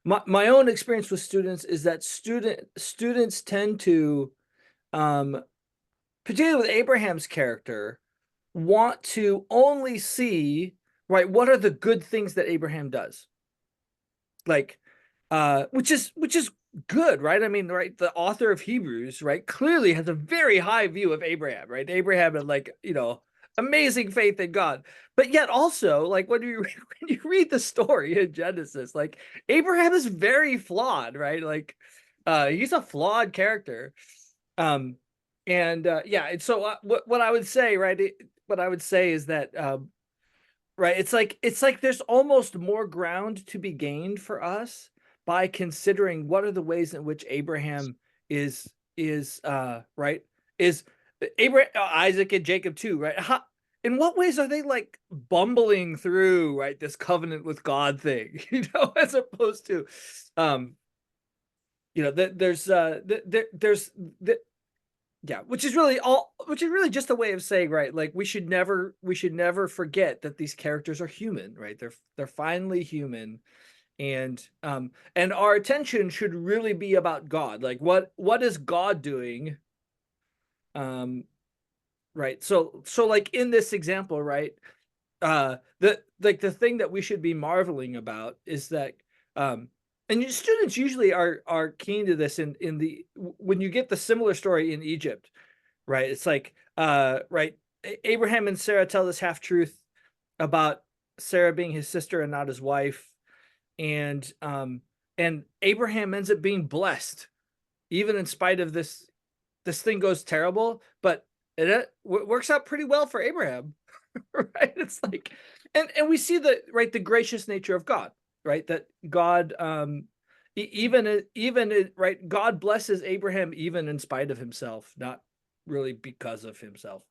my own experience with students is that students tend to, um, particularly with Abraham's character, want to only see, right, what are the good things that Abraham does, like, which is good, right? I mean, right, the author of Hebrews, right, clearly has a very high view of Abraham, right? Abraham had, like, amazing faith in God, but yet also, like, when you when you read the story in Genesis, like, Abraham is very flawed, right? Like, he's a flawed character. um and yeah, and so, what I would say, right, what I would say is that, right, it's like there's almost more ground to be gained for us by considering what are the ways in which Abraham is right, is Abraham, Isaac, and Jacob too, right? In what ways are they, like, bumbling through, right, this covenant with God thing, as opposed to, um there's yeah, which is really just a way of saying, right, like, we should never forget that these characters are human, right? They're finally human, and our attention should really be about God. Like, what is God doing? Um, right. So, like, in this example, right, the thing that we should be marveling about is that, um and students usually are keen to this in the when you get the similar story in Egypt, right? It's like, right, Abraham and Sarah tell this half truth about Sarah being his sister and not his wife, and Abraham ends up being blessed even in spite of this thing goes terrible, but it works out pretty well for Abraham. Right? It's like, and we see the gracious nature of God, right? That God, right, God blesses Abraham even in spite of himself, not really because of himself.